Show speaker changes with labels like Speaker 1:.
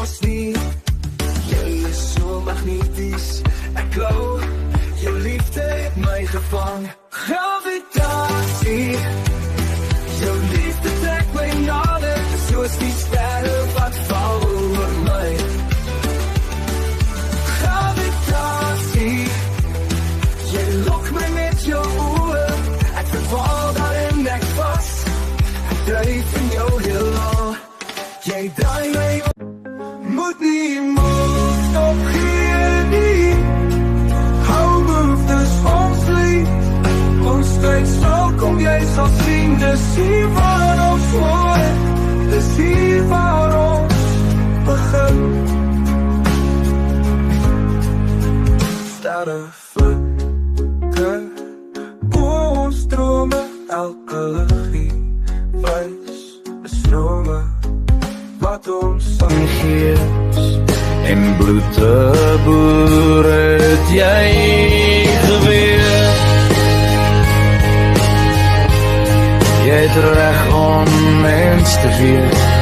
Speaker 1: pas nie. Jy is so magneties, ek glo, jou liefde het my gevang. Gravitasie, jou liefde trek my nader, soos die sterre wat val oor my. Gravitasie, jy lok my met jou oë, ek verval daarin ek vas, ek dryf in jou heelal, jy draai my op. Moet nie moed opgee nie, hou behoeftes ons lief, ons tyd sal kom, jy sal sien, dis hier waar ons hoor, dis hier waar ons begin. Sterre flikker, ons drome, elke ligie, wys, bestrome, wat ons aan gees en bloed te boer het jy geweer. Jy het reg om mens te wees.